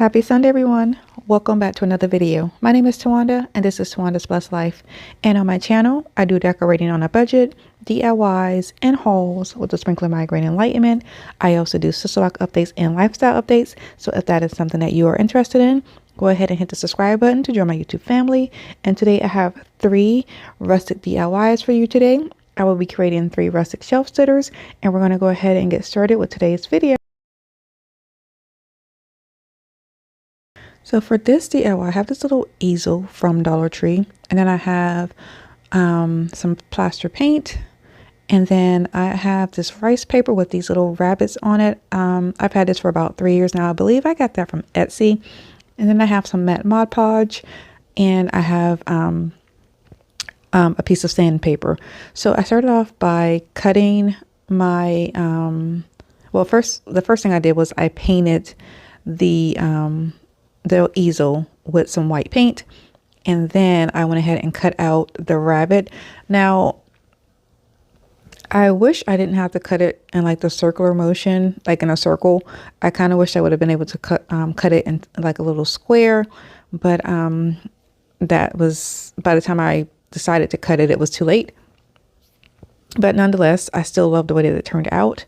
Happy Sunday, everyone. Welcome back to another video. My name is Tawanda, and this is Tawanda's Blessed Life. And on my channel, I do decorating on a budget, DIYs, and hauls with a sprinkle of migraine enlightenment. I also do sister lock updates and lifestyle updates. So if that is something that you are interested in, go ahead and hit the subscribe button to join my YouTube family. And today I have 3 rustic DIYs for you today. I will be creating 3 rustic shelf sitters, and we're going to go ahead and get started with today's video. So for this DIY, I have this little easel from Dollar Tree, and then I have some plaster paint, and then I have this rice paper with these little rabbits on it. I've had this for about 3 years now. I believe I got that from Etsy. And then I have some matte Mod Podge, and I have a piece of sandpaper. So I started off by cutting my, well, the first thing I did was I painted the easel with some white paint, and then I went ahead and cut out the rabbit. Now I wish I didn't have to cut it in like the circular motion, like in a circle. I kind of wish I would have been able to cut it in like a little square, but that was, by the time I decided to cut it, it was too late. But nonetheless, I still love the way that it turned out.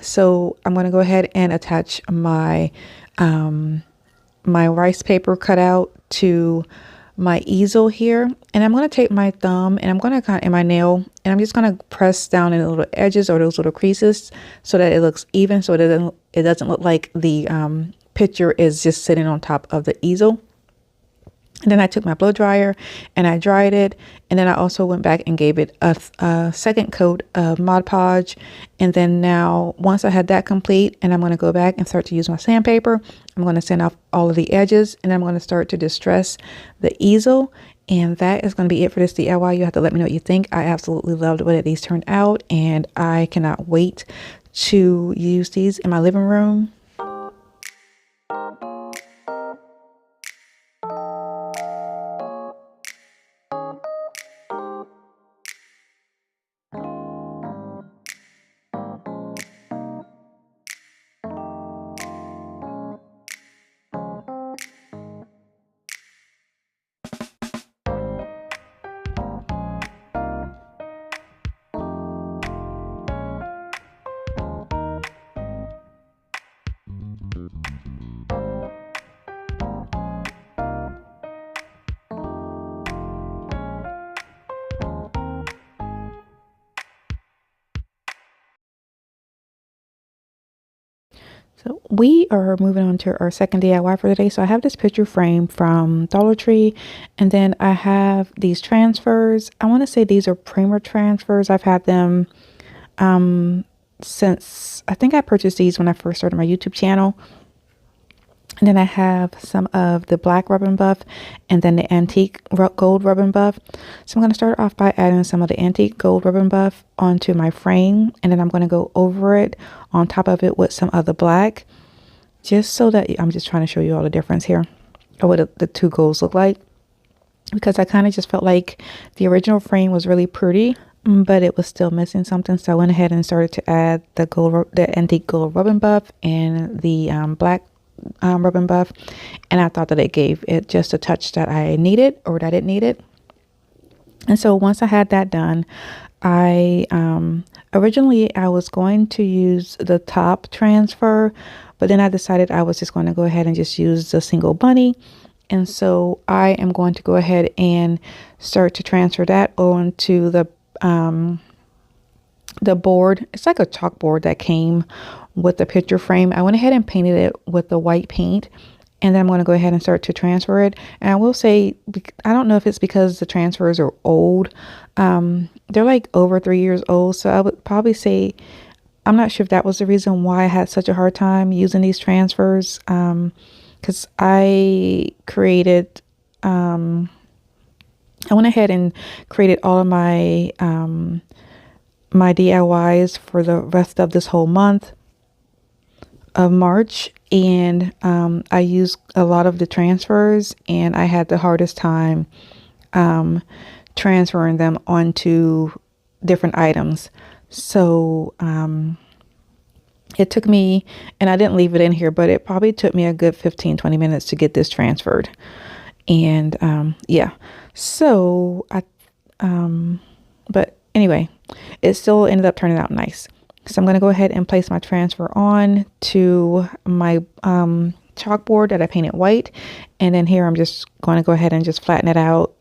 So I'm going to go ahead and attach my my rice paper cutout to my easel here, and I'm going to take my thumb and I'm going to and my nail, and I'm just going to press down in the little edges or those little creases so that it looks even, so it doesn't look like the picture is just sitting on top of the easel. And then I took my blow dryer and I dried it, and then I also went back and gave it a second coat of Mod Podge. And then now, once I had that complete, and I'm going to go back and start to use my sandpaper, I'm going to sand off all of the edges, and I'm going to start to distress the easel. And that is going to be it for this DIY. You have to let me know what you think. I absolutely loved the way that these turned out, and I cannot wait to use these in my living room. So we are moving on to our second DIY for the day. So I have this picture frame from Dollar Tree, and then I have these transfers. I want to say these are primer transfers. I've had them since, I think I purchased these when I first started my YouTube channel. And then I have some of the black rub and buff, and then the antique gold rub and buff. So I'm going to start off by adding some of the antique gold rub and buff onto my frame, and then I'm going to go over it on top of it with some of the black, just so that I'm just trying to show you all the difference here, or what the two golds look like, because I kind of just felt like the original frame was really pretty, but it was still missing something. So I went ahead and started to add the antique gold rub and buff and the black rub and buff, and I thought that it gave it just a touch that I needed, or that it needed. And so once I had that done, I originally I was going to use the top transfer, but then I decided I was just going to go ahead and just use the single bunny. And so I am going to go ahead and start to transfer that onto the board. It's like a chalkboard that came with the picture frame. I went ahead and painted it with the white paint, and then I'm going to go ahead and start to transfer it. And I will say, I don't know if it's because the transfers are old. They're like over 3 years old. So I would probably say, I'm not sure if that was the reason why I had such a hard time using these transfers. Because I created, I went ahead and created all of my, my DIYs for the rest of this whole month of March, and I used a lot of the transfers, and I had the hardest time transferring them onto different items. So It took me, and I didn't leave it in here, but it probably took me a good 15-20 minutes to get this transferred. And yeah, so but anyway, it still ended up turning out nice. So I'm going to go ahead and place my transfer on to my chalkboard that I painted white. And then here I'm just going to go ahead and just flatten it out.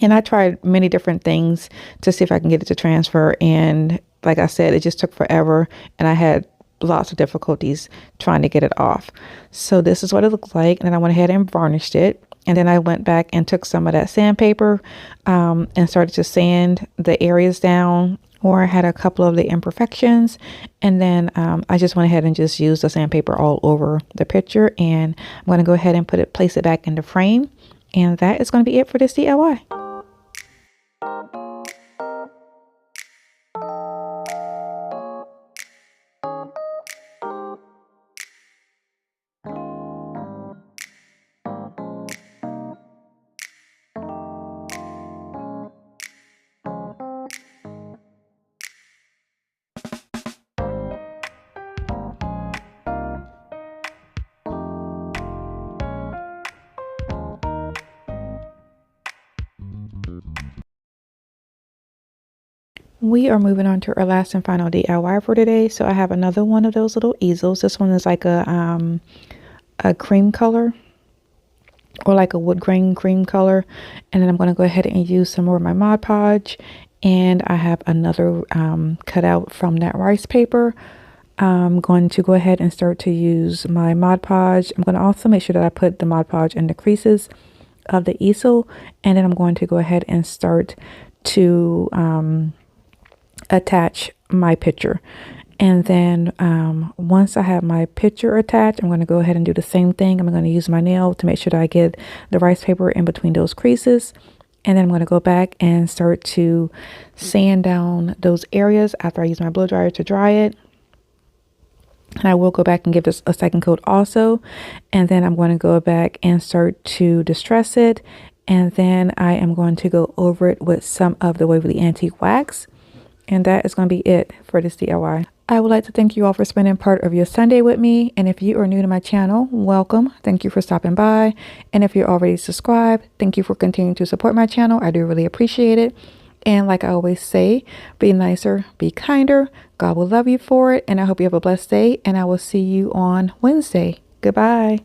And I tried many different things to see if I can get it to transfer. And like I said, it just took forever. And I had lots of difficulties trying to get it off. So this is what it looked like. And then I went ahead and varnished it. And then I went back and took some of that sandpaper and started to sand the areas down where I had a couple of the imperfections. And then I just went ahead and just used the sandpaper all over the picture. And I'm going to go ahead and place it back in the frame. And that is going to be it for this DIY. We are moving on to our last and final DIY for today. So I have another one of those little easels. This one is like a cream color, or like a wood grain cream color. And then I'm going to go ahead and use some more of my Mod Podge. And I have another cutout from that rice paper. I'm going to go ahead and start to use my Mod Podge. I'm going to also make sure that I put the Mod Podge in the creases of the easel. And then I'm going to go ahead and start to attach my picture. And then once I have my picture attached, I'm going to go ahead and do the same thing. I'm going to use my nail to make sure that I get the rice paper in between those creases. And then I'm going to go back and start to sand down those areas after I use my blow dryer to dry it. And I will go back and give this a second coat also. And then I'm going to go back and start to distress it. And then I am going to go over it with some of the Waverly Antique Wax. And that is going to be it for this DIY. I would like to thank you all for spending part of your Sunday with me. And if you are new to my channel, welcome. Thank you for stopping by. And if you're already subscribed, thank you for continuing to support my channel. I do really appreciate it. And like I always say, be nicer, be kinder. God will love you for it. And I hope you have a blessed day. And I will see you on Wednesday. Goodbye.